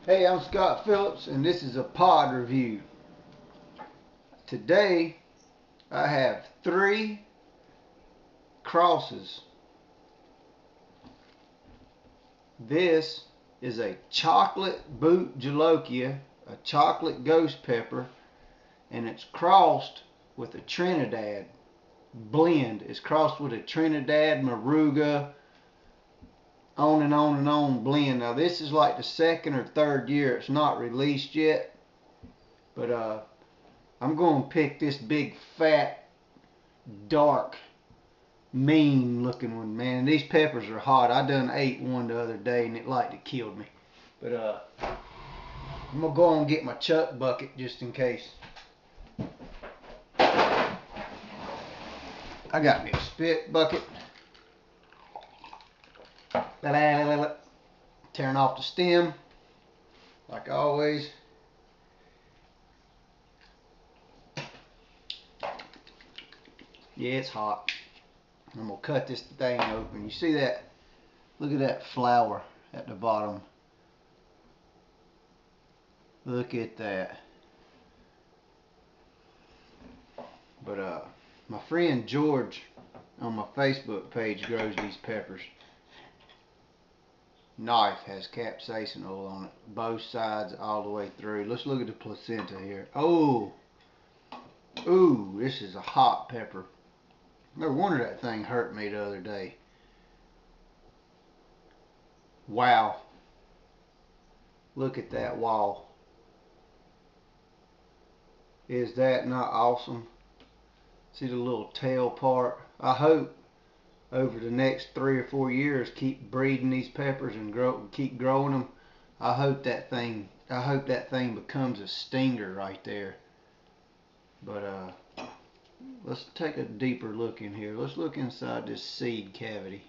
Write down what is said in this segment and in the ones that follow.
Hey, I'm Scott Phillips, and this is a pod review. Today, I have 3 crosses. This is a chocolate boot jolokia, a chocolate ghost pepper, and it's crossed with a Trinidad blend. It's crossed with a Trinidad moruga, on and on and on blend. Now, this is like the second or third year. It's not released yet, but I'm going to pick this big, fat, dark, mean looking one, man. These peppers are hot. I done ate one the other day and it like it killed me. But I'm gonna go and get my chuck bucket just in case. I got me a spit bucket. Tearing off the stem like always. Yeah, it's hot. I'm gonna cut this thing open. You see that? Look at that flower at the bottom. Look at that. But my friend George on my Facebook page grows these peppers. Knife has capsaicin oil on it, both sides all the way through. Let's look at the placenta here. Oh, ooh, this is a hot pepper. No wonder that thing hurt me the other day. Wow. Look at that wall. Is that not awesome? See the little tail part? I hope over the next 3 or 4 years keep breeding these peppers and keep growing them. I hope that thing becomes a stinger right there. But let's take a deeper look in here. Let's look inside this seed cavity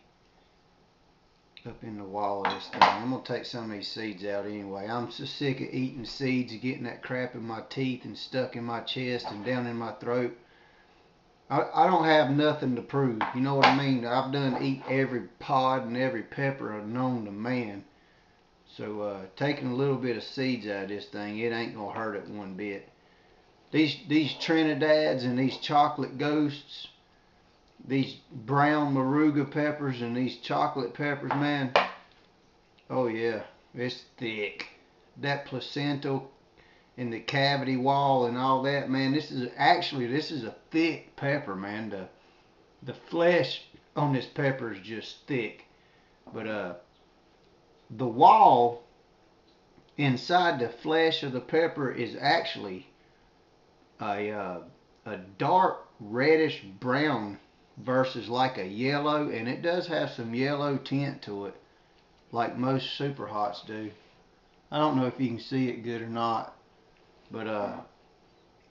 up in the wall of this thing. I'm going to take some of these seeds out anyway. I'm so sick of eating seeds and getting that crap in my teeth and stuck in my chest and down in my throat. I don't have nothing to prove. You know what I mean? I've done eat every pod and every pepper known to man. So taking a little bit of seeds out of this thing, it ain't going to hurt it one bit. These Trinidads and these chocolate ghosts, these brown moruga peppers and these chocolate peppers, man. Oh yeah, it's thick. That placenta in the cavity wall and all that, man. This is a thick pepper, man. The flesh on this pepper is just thick. But the wall inside the flesh of the pepper is actually a dark reddish brown versus like a yellow, and it does have some yellow tint to it like most super hots do. I don't know if you can see it good or not, but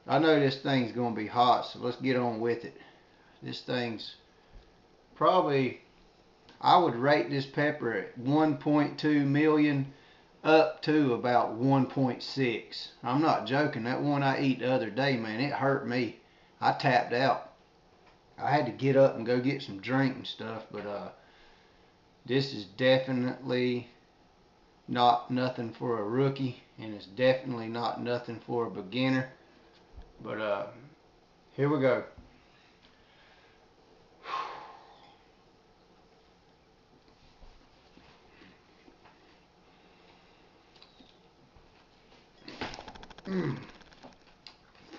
I know this thing's gonna be hot, so let's get on with it. This thing's probably, I would rate this pepper at 1.2 million up to about 1.6. I'm not joking. That one I ate the other day, man, it hurt me. I tapped out. I had to get up and go get some drink and stuff, but this is definitely not nothing for a rookie, and it's definitely not nothing for a beginner. But here we go.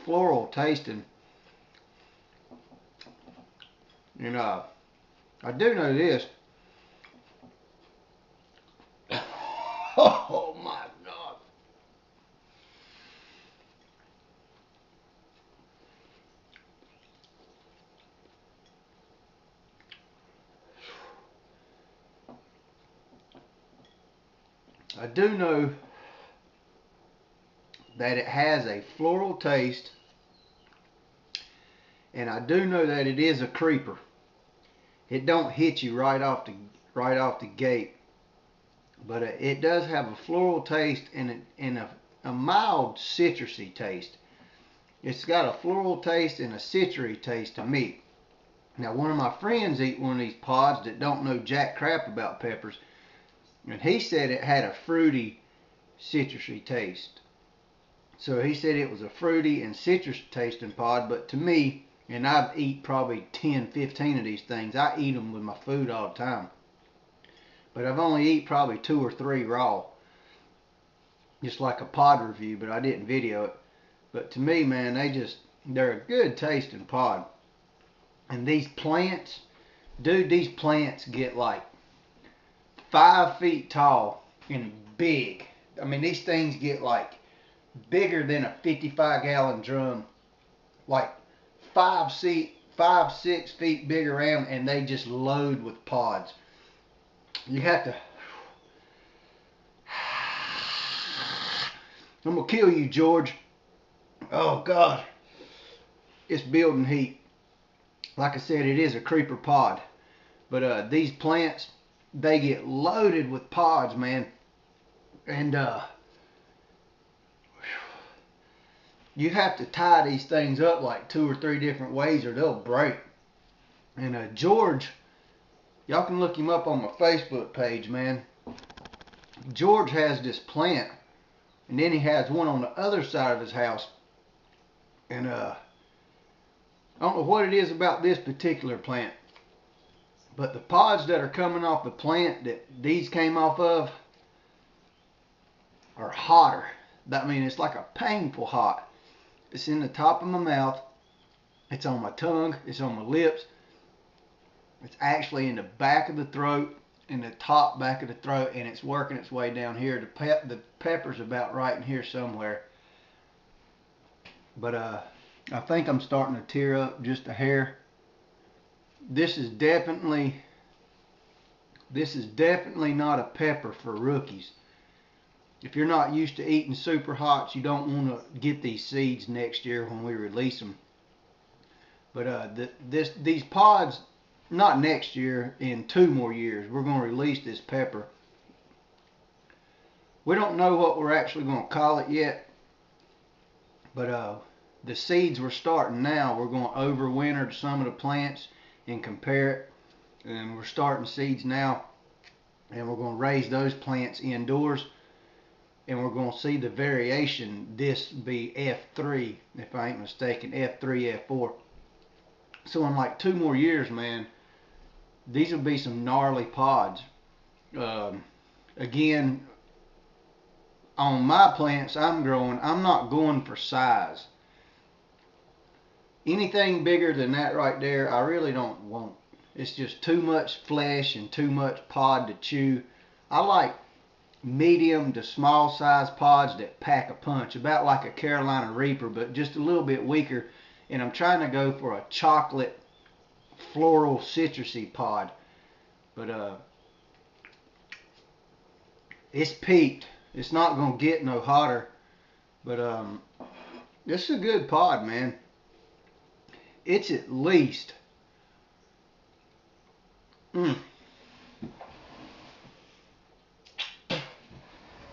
Floral tasting. And I do know this. Oh my God. I do know that it has a floral taste, and I do know that it is a creeper. It don't hit you right off the gate, but it does have a floral taste and a mild citrusy taste. It's got a floral taste and a citrusy taste to me. Now, one of my friends eat one of these pods that don't know jack crap about peppers, and he said it had a fruity citrusy taste. So he said it was a fruity and citrus tasting pod, but to me, and I eat probably 10, 15 of these things. I eat them with my food all the time. But I've only eat probably 2 or 3 raw. Just like a pod review, but I didn't video it. But to me, man, they're a good tasting pod. And these plants, dude, these plants get like 5 feet tall and big. I mean, these things get like bigger than a 55-gallon drum. Like 5, 6 feet big around, and they just load with pods. You have to. I'm gonna kill you, George. Oh God, it's building heat. Like I said, it is a creeper pod, but these plants, they get loaded with pods, man, and you have to tie these things up like 2 or 3 different ways, or they'll break. And George, y'all can look him up on my Facebook page, man. George has this plant, and then he has one on the other side of his house. And I don't know what it is about this particular plant, but the pods that are coming off the plant that these came off of are hotter. I mean, it's like a painful hot. It's in the top of my mouth. It's on my tongue. It's on my lips. It's actually in the back of the throat, in the top back of the throat, and it's working its way down here. The pepper's about right in here somewhere. But I think I'm starting to tear up just a hair. This is definitely not a pepper for rookies. If you're not used to eating super hots, you don't want to get these seeds next year when we release them. But these pods, not next year, in 2 more years, we're going to release this pepper. We don't know what we're actually going to call it yet, but the seeds we're starting now, we're going to overwinter some of the plants and compare it. And we're starting seeds now, and we're going to raise those plants indoors. And we're going to see the variation. This be F3, if I ain't mistaken, F3, F4. So in like 2 more years, man, these will be some gnarly pods. Again, on my plants I'm growing, I'm not going for size. Anything bigger than that right there, I really don't want. It's just too much flesh and too much pod to chew. I like medium to small size pods that pack a punch, about like a Carolina Reaper, but just a little bit weaker. And I'm trying to go for a chocolate floral citrusy pod, but it's peaked. It's not gonna get no hotter, but this is a good pod, man. It's at least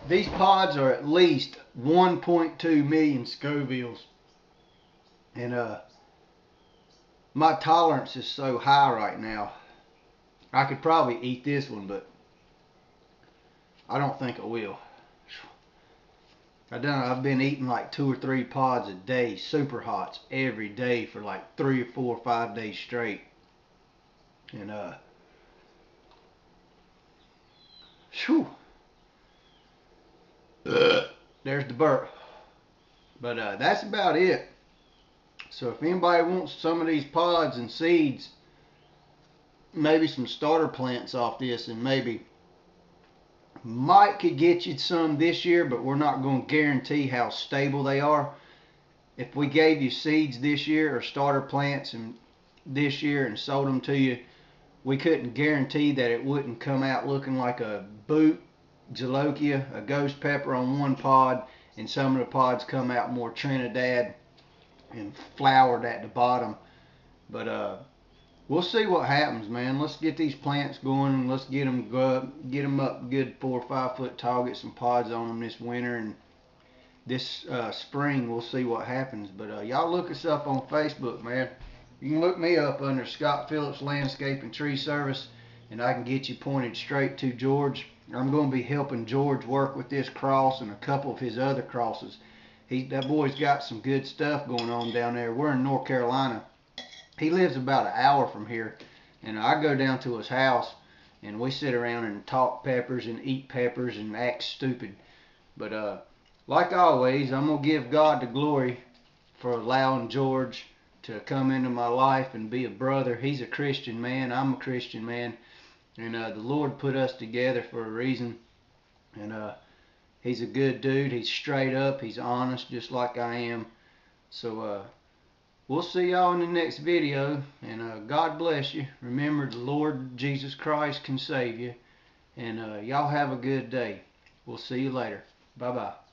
these pods are at least 1.2 million Scovilles. And my tolerance is so high right now. I could probably eat this one, but I don't think I will. I've been eating like 2 or 3 pods a day, super hots, every day for like 3 or 4 or 5 days straight. And whew. There's the burp. But that's about it. So if anybody wants some of these pods and seeds, maybe some starter plants off this, and maybe Mike could get you some this year, but we're not going to guarantee how stable they are. If we gave you seeds this year or starter plants and this year and sold them to you, we couldn't guarantee that it wouldn't come out looking like a boot Jalokia, a ghost pepper on one pod, and some of the pods come out more Trinidad and flowered at the bottom. But we'll see what happens, man. Let's get these plants going, and let's get them up good 4 or 5 foot tall, get some pods on them this winter, and this spring we'll see what happens. But y'all look us up on Facebook, man. You can look me up under Scott Phillips Landscape and Tree Service, and I can get you pointed straight to George. I'm going to be helping George work with this cross and a couple of his other crosses. That boy's got some good stuff going on down there. We're in North Carolina. He lives about an hour from here, and I go down to his house, and we sit around and talk peppers and eat peppers and act stupid. But like always, I'm going to give God the glory for allowing George to come into my life and be a brother. He's a Christian man. I'm a Christian man. And the Lord put us together for a reason. And he's a good dude. He's straight up. He's honest, just like I am. So we'll see y'all in the next video. And God bless you. Remember, the Lord Jesus Christ can save you. And y'all have a good day. We'll see you later. Bye-bye.